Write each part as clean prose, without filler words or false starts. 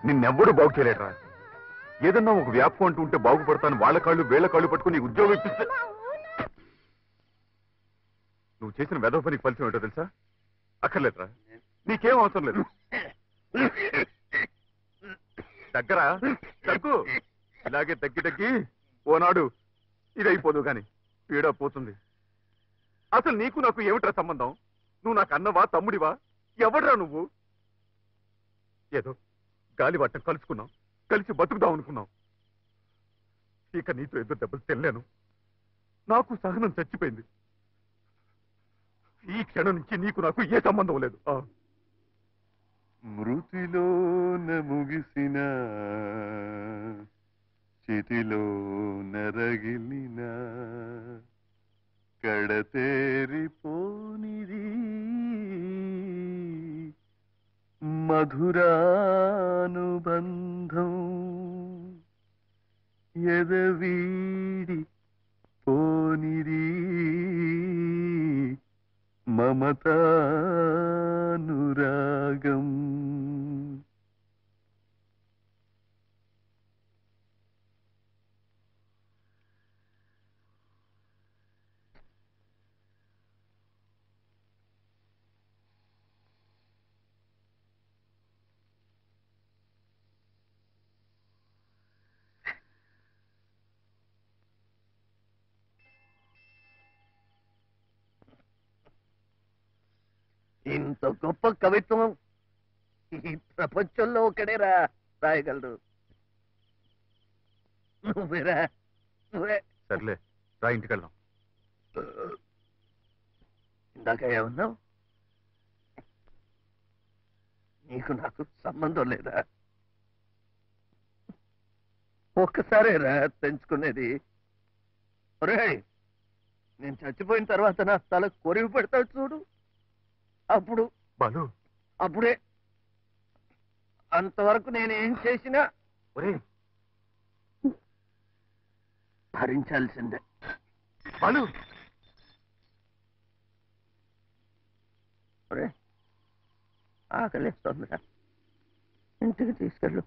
నిన్నెవ్వడూ బాగు చేయలేటరా. ఏదన్నా ఒక వ్యాపకం అంటూ ఉంటే బాగుపడతాను, వాళ్ళ కాళ్ళు వీళ్ళ కాళ్ళు పట్టుకుని నీకు ఉద్యోగం ఇప్పిస్తే నువ్వు చేసిన వెధవ పనికి ఫలితం ఏంటో తెలుసా? అక్కర్లేదురా, నీకేం అవసరం లేదు. దగ్గరా దగ్గు, ఇలాగే తగ్గి ఓనాడు ఇదైపోదు గాని పీడ పోతుంది. అసలు నీకు నాకు ఏమిట్రా సంబంధం? నువ్వు నాకు అన్నవా తమ్ముడివా? ఎవడ్రా నువ్వు? ఏదో గాలి వట్టం కలుసుకున్నాం, కలిసి బతుకుదాం అనుకున్నాం. ఇక నీతో ఎదురు దెబ్బలు తెల్లాను. నాకు సహనం చచ్చిపోయింది. ఈ క్షణం నుంచి నీకు నాకు ఏ సంబంధం లేదు. మృతిలోన ముగిసిన చితిలో నరగిలిన కడతేరిపోనిది మధురానుబంధం ఎదవీడి పోనిది మమతానురాగం. ఇంత గొప్ప కవిత్వం ఈ ప్రపంచంలో ఒకడే రాయగలరు. నువ్వే. సర్లే రా, ఇంటికి వెళ్దాం. ఇందాక ఏమన్నావు? నీకు నాకు సంబంధం లేదా? ఒక్కసారేరా తెంచుకునేది. ఒరేయ్, నేను చచ్చిపోయిన తర్వాత నా తల కొరివి పెడతావు చూడు, అప్పుడు బాలు, అప్పుడే. అంతవరకు నేనేం చేసినా భరించాల్సిందే. బాలు, ఆకలిస్తుందిరా, ఇంటికి తీసుకెళ్ళు.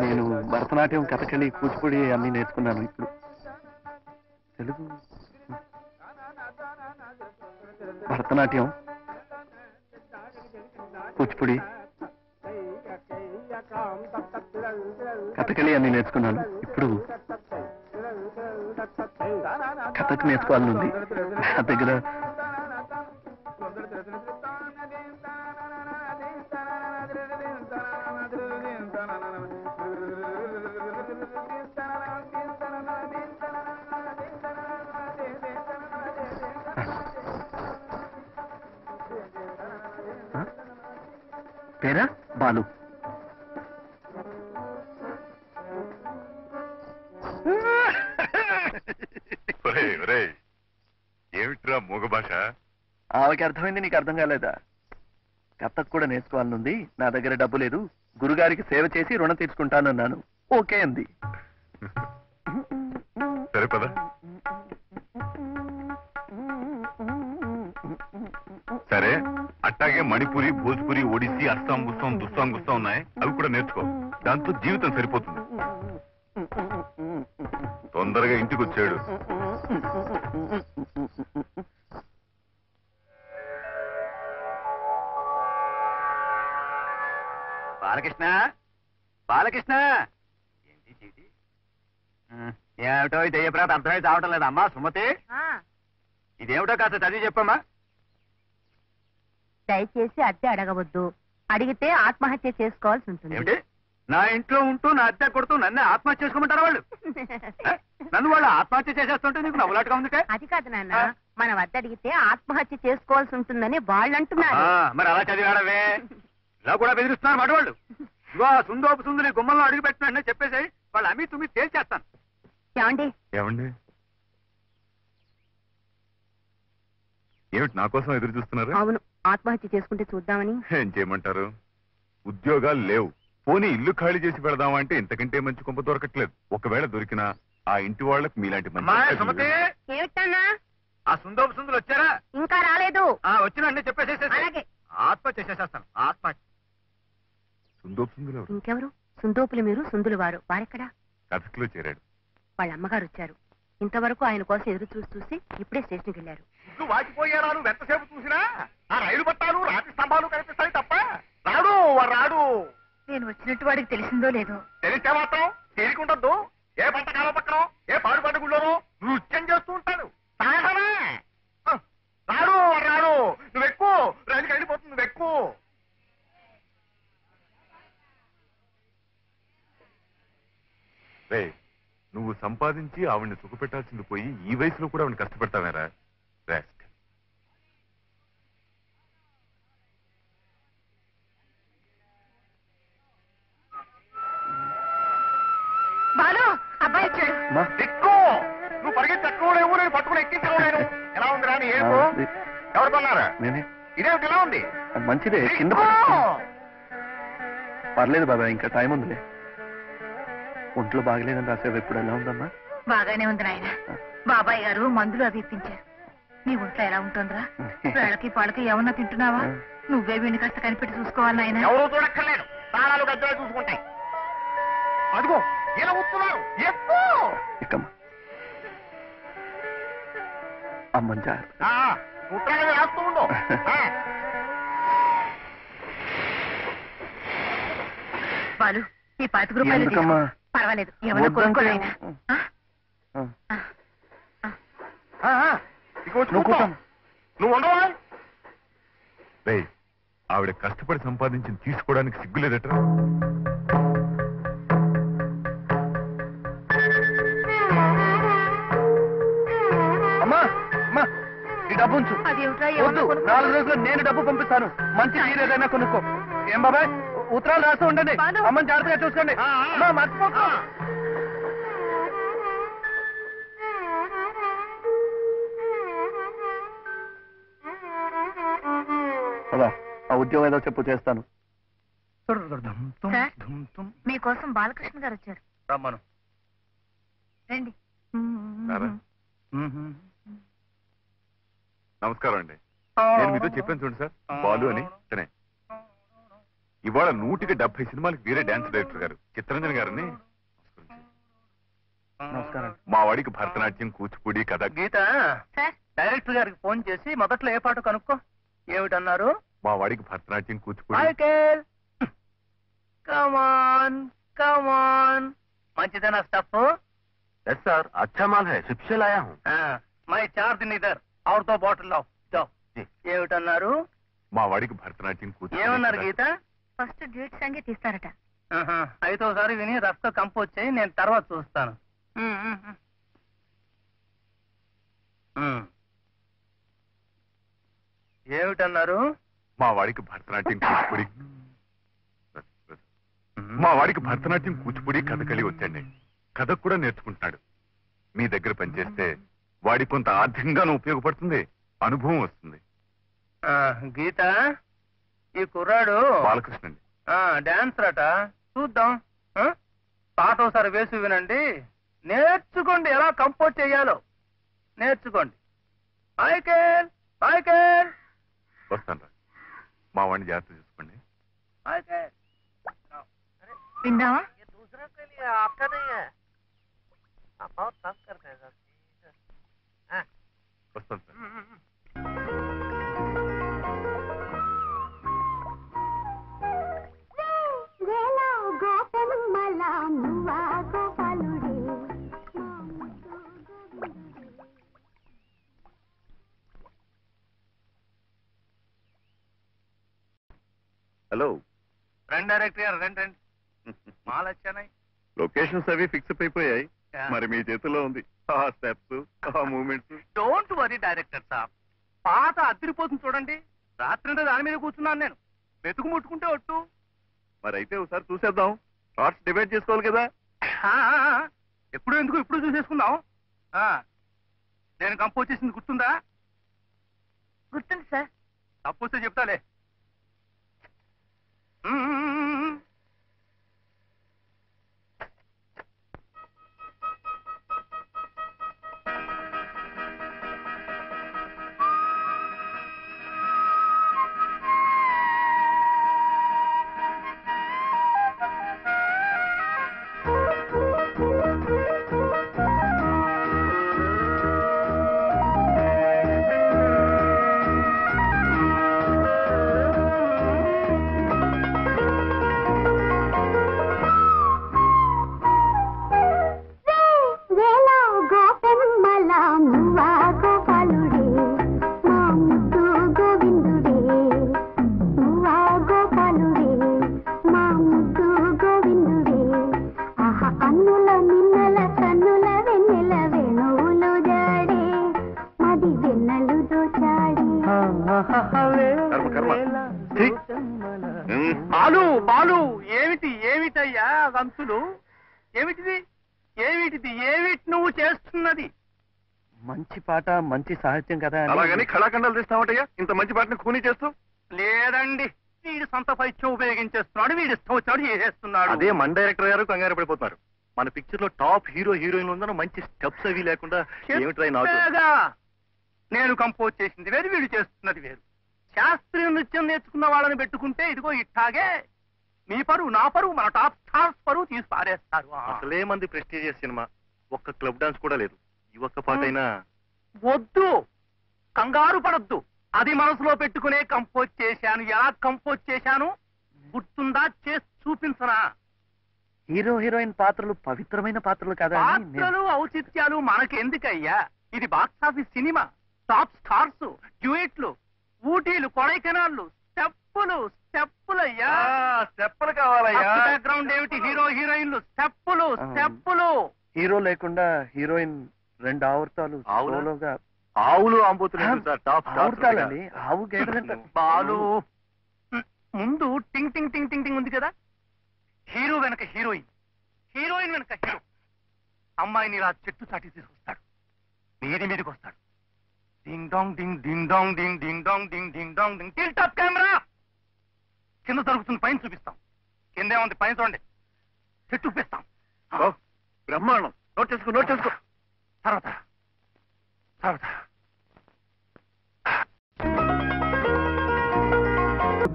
నేను భరతనాట్యం, కథకళి, కూచిపూడి అన్ని నేర్చుకున్నాను. ఇప్పుడు తెలుగు భరతనాట్యం, కూచిపూడి, కథకళి అన్ని నేర్చుకున్నాను. ఇప్పుడు కథకు నేర్చుకోవాలనుంది. నా దగ్గర పేరా బాలు. ఏమిట్రా మూగ భాష? ఆమెకి అర్థమైంది, నీకు అర్థం కాలేదా? కథకు కూడా నేర్చుకోవాలనుంది. నా దగ్గర డబ్బు లేదు. గురుగారికి సేవ చేసి రుణం తీర్చుకుంటానన్నాను. ఓకే అంది. సరే పద. సరే, అట్టాగే మణిపురి, భోజ్పురి, ఒడిస్సీ, అస్సాం, గుస్సాం, దుస్సాం గుస్సాం ఉన్నాయి. అవి కూడా నేర్చుకో. దాంతో జీవితం సరిపోతుంది. తొందరగా ఇంటికి వచ్చాడు. బాలకృష్ణ ఏంటి చీటి ఏమిటో ఇది దెయ్యప్రాత అర్థమై చావటం లేదమ్మా సుమతి ఇదేమిటో కాస్త చదివి చెప్పమ్మా. దయచేసి అద్దె అడగవద్దు, అడిగితే ఆత్మహత్య చేసుకోవాల్సి ఉంటుంది. ఏమిటి నా ఇంట్లో ఉంటూ నా అద్దె కొడుతూ నన్ను ఆత్మహత్య చేసుకోమంటారా వాళ్ళు? నన్ను వాళ్ళు ఆత్మహత్య చేసేస్తుంటే నీకు నవ్వులాటగా ఉంది. అది కాదు నాన్న, మన వద్ద అడిగితే ఆత్మహత్య చేసుకోవాల్సి ఉంటుందని వాళ్ళు అంటున్నారు. మరి అలా చదివాడవే ఇలా కూడా బెదిరిస్తున్నారు మాట వాళ్ళు. ఇవా సుందోపు సుందుని గుమ్మంలో అడుగు పెట్టినా చెప్పేసి వాళ్ళు అమ్మి తుమ్మి తేల్చేస్తాను. ఏమండి ఏమండి ఏమిటి నా కోసం ఎదురు చూస్తున్నారు? అవును, ఆత్మహత్య చేసుకుంటే చూద్దామని. ఏం చేయమంటారు? ఉద్యోగాలు లేవు, పోనీ ఇల్లు ఖాళీ చేసి పెడదామంటే ఇంతకంటే మంచి కొంప దొరకట్లేదు. ఒకవేళ దొరికినా ఆ ఇంటి వాళ్ళకి మీలాంటి సుమతి ఏమిటన్నా? ఆ సుందోపు సుందులు వచ్చారా? ఇంకా రాలేదు. వచ్చిన చెప్పేసి అలాగే. ఆత్మహత్య చేసేస్తాను. ఆత్మహత్య సుందోపుసుందులు ఇంకెవరు? సుందోపులు మీరు, సుందులు వారు. వారెక్కడా? కథకులో చేరాడు. వాళ్ళ అమ్మగారు వచ్చారు. ఇంతవరకు ఆయన కోసం ఎదురు చూసి చూసి ఇప్పుడే స్టేషన్కి వెళ్ళారు. వాచిపోయారా నువ్వు ఎంతసేపు చూసినా? ఆ రైలు పట్టాలు రాతి స్తంభాలు కనిపిస్తాయి తప్ప రాడు రాడు. నేను వచ్చినట్టు వాడికి తెలిసిందో లేదో. తెలిస్తే మాత్రం తీరికుండద్దు. ఏ పంటకాల పక్కన ఏ పాడు పంట గుళ్ళోనో నృత్యం చేస్తూ ఉంటాడు. సాహసమే. రాడు రాడు. నువ్వు ఎక్కువ రైలుకి వెళ్ళిపోతుంది. నువ్వు ఎక్కువ. రే, నువ్వు సంపాదించి ఆవిడ్ని సుఖపెట్టాల్సింది పోయి ఈ వయసులో కూడా ఆవిడ కష్టపెడతావేరా? బాలు, అబ్బాయి వచ్చాడు. దిక్కు నువ్వు పరిగెత్తి ఎక్కువ లేవు. నేను పట్టుకుని ఎక్కించలేను. ఎలా ఉంది రాని ఏమో? ఎవరు కొన్నారా? ఇదేమిటి ఇలా ఉంది? మంచిదే, కింద పర్లేదు బాబాయ్, ఇంకా టైం ఉందిలే. ఒంట్లో బాగలేదని రాసేవి ఇప్పుడు ఎలా ఉందమ్మా? బాగానే ఉంది నాయన. బాబాయ్ గారు మందులు అవి ఇప్పించారు. నీ ఒంట్లో ఎలా ఉంటుందిరా? వేళకి పాలకి ఏమన్నా తింటున్నావా? నువ్వే వీడిని కాస్త కనిపెట్టి చూసుకోవాలి నాయన. ఎవరు చూడక్కర్లేదు, తాళాలు గద్దలు చూసుకుంటాయి. అదిగో ఇలా వస్తున్నారు. ఎక్కమ్మా అమ్మని జాగ్రత్త. ఉత్తరాలు రాస్తూ ఉండు. బాలు, ఈ 25 రూపాయలు ఎందుకమ్మా? పర్వాలేదు, ఏమన్నా కొనుక్కోనైనా. నువ్వు ఉండవా? రే, ఆవిడ కష్టపడి సంపాదించి తీసుకోవడానికి సిగ్గులేదట. అమ్మా అమ్మా, ఈ డబ్బు ఉంచు. వద్దు, 4 రోజులు నేను డబ్బు పంపిస్తాను. మంచి చీర ఏదైనా కొనుక్కో. ఏం బాబాయ్, ఉత్తరాలు రాస్తూ ఉండండి. అమ్మని జాగ్రత్తగా చూసుకోండి. అమ్మా, మర్చిపోకు. ఆ ఉద్యోగం ఏదో చెప్పు, చేస్తాను. మీకోసం బాలకృష్ణ గారు వచ్చారు. రమ్మను. రండి. రారా? నమస్కారం అండి. నేను మీతో చెప్పాను చూడండి సార్, బాలు అని. తనే ఇవాళ 170 సినిమాలకు వేరే డాన్స్ డైరెక్టర్ గారు చిత్తరంజన్ గారని. నమస్కారం. మా వాడికి భరతనాట్యం, కూచిపూడి, కథ. గీత, డైరెక్టర్ గారికి ఫోన్ చేసి మొదట్లో ఏ పాట కనుక్కో. ఏమిటన్నారు? మా వాడికి భరతనాట్యం, కూచిపూడి. Come on come on. మంచిదేనా స్టఫ్? ఎస్ సార్, అచ్చా మాల్ హై, సిప్ సే లాయా హూ. మై 4 दिन इधर और 2 బాటిల్ లావ్. ఏమిటన్నారు? మా వాడికి భరతనాట్యం, కూచిపూడి. ఏమన్నారు గీత? ఫస్ట్ డ్యూట్ సంగీత్ ఇస్తారట. అయితే ఒకసారి విని రఫ్ గా కంపోజ్ చేయి, నేను తర్వాత చూస్తాను. ఏమిటన్నారు? మా వాడికి భరతనాట్యం, కూచిపూడి. మా వాడికి భరతనాట్యం, కూచిపూడి, కథకళి వచ్చండి. కథకు కూడా నేర్చుకుంటున్నాడు. మీ దగ్గర పనిచేస్తే వాడికి కొంత ఆర్థికంగానూ ఉపయోగపడుతుంది, అనుభవం వస్తుంది. గీత, ఈ కుర్రాడు బాలకృష్ణ అండి. డాన్సర్ అట. చూద్దాం. పాట ఒకసారి వేసి వినండి, నేర్చుకోండి. ఎలా కంపోజ్ చేయాలో నేర్చుకోండి. ఐకేల్ ఐకేల్. వస్తాను రా. మా వాడిని జాగ్రత్త చూసుకోండి. ఐకేల్. విందామా? दूसरों के लिए आपका नहीं है, आप बहुत काम करते हैं सर. వస్తాను సార్. వేలా గోపమ్మ హలో రండి డైరెక్టర్ గారు రండి రండి మాలు వచ్చానాయి లొకేషన్స్ అవి ఫిక్స్ అయిపోయాయి మరి మీ చేతిలో ఉంది ఆ స్టెప్స్ ఆ మూమెంట్స్ డోంట్ వరీ డైరెక్టర్ సాబ్ పాట అదిరిపోతుంది చూడండి రాత్రి దాని మీద కూర్చున్నాను నేను వెతుకు ముట్టుకుంటే ఒట్టు మరి అయితే ఒకసారి చూసేద్దాం షార్ట్స్ డివైడ్ చేసుకోవాలి కదా ఎప్పుడు ఎందుకు ఇప్పుడు చూసేసుకుందాం నేను కంపోజ్ చేసింది గుర్తుందా గుర్తుంది సార్ తప్పొస్తే చెప్తాలే బాలు బాలు ఏమిటి ఏమిటయ్యా గంతులు ఏమిటిది ఏమిటిది ఏమిటి నువ్వు చేస్తున్నది మంచి పాట మంచి సాహిత్యం కదా అలాగని కళాఖండాలు తీస్తామటయ్యా ఇంత మంచి పాటని ఖూనీ చేస్తూ లేదండి వీడు సొంత పైత్యం ఉపయోగించేస్తున్నాడు వీడు ఇష్టం వచ్చాడు చేసేస్తున్నాడు అదే మన డైరెక్టర్ గారు కంగారు పడిపోతున్నారు మన పిక్చర్ లో టాప్ హీరో హీరోయిన్ ఉందన్న మంచి స్టెప్స్ అవి లేకుండా ఏమిట్రై చెప్పేగా, నేను కంపోజ్ చేసింది వేరు వీడు చేస్తున్నది వేరు శాస్త్రీయ నృత్యం నేర్చుకున్న వాళ్ళని పెట్టుకుంటే ఇదిగో ఇట్టాగే మీ పరువు నా పరువు మన టాప్ స్టార్స్ పరువు తీసి పారేస్తారు అసలే మంది ప్రెస్టీజియస్ సినిమా ఒక్క క్లబ్ డాన్స్ కూడా లేదు ఈ ఒక్క పాట అయినా వద్దు కంగారు పడద్దు అది మనసులో పెట్టుకునే కంపోజ్ చేశాను ఎలా కంపోజ్ చేశాను గుర్తుందా చేసి చూపించనా హీరో హీరోయిన్ పాత్రలు పవిత్రమైన పాత్రలు కదా పాత్రలు ఔచిత్యాలు మనకెందుకయ్యా ఇది box office cinema top stars డ్యూయెట్లు ఊటీలు కొడైకెనాళ్ళు స్టెప్పులు స్టెప్పులయ్యా స్టెప్పులు కావాలయ్యా బ్యాక్గ్రౌండ్ ఏమిటి హీరో హీరోయిన్లు స్టెప్పులు స్టెప్పులు హీరో లేకుండా హీరోయిన్ రెండు ఆవర్తాలు సోలోగా ఆవులు ఆంబోతున్నాయి సార్ టాప్ ఆవుతాలండి ఆవు గేదెలంట బాలు ముందు టింగ్ టింగ్ టింగ్ టింగ్ టింగ్ ఉంది కదా హీరో వెనక హీరోయిన్ హీరోయిన్ వెనక హీరో అమ్మాయిని ఇలా చెట్టు చాటి తీసుకొస్తాడు మీదికి వస్తాడు డింగ్ డాంగ్ డింగ్ డింగ్ డాంగ్ డింగ్ డింగ్ డాంగ్ డింగ్ డింగ్ డాంగ్ డింగ్ టిల్ టాప్ కెమెరా కింద జరుగుతుంది పైన చూపిస్తాం కిందే ఉంది పైన చూడండి చెట్టు చూపిస్తాం బ్రహ్మాండం నోట్ చేసుకో తర్వాత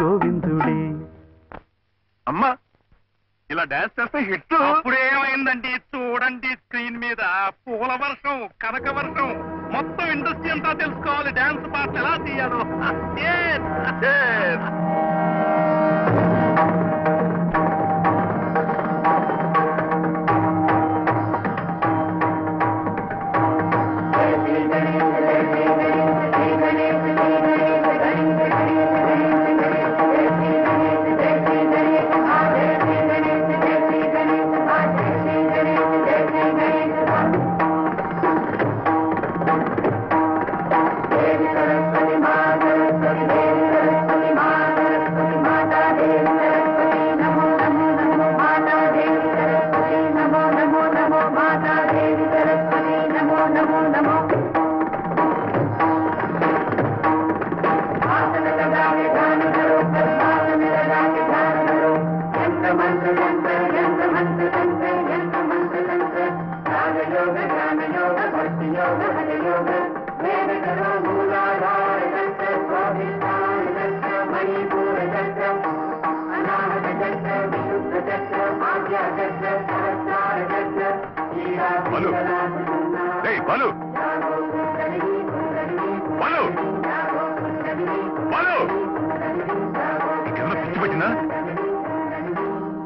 గోవిందుడే అమ్మా ఇలా డాన్స్ చేస్తే హిట్ అప్పుడేమైందండి చూడండి స్క్రీన్ మీద పూల వర్షం కనక వర్షం మొత్తం ఇండస్ట్రీ అంతా తెలుసుకోవాలి డాన్స్ పాటలు ఎలా తీయాలో బాలు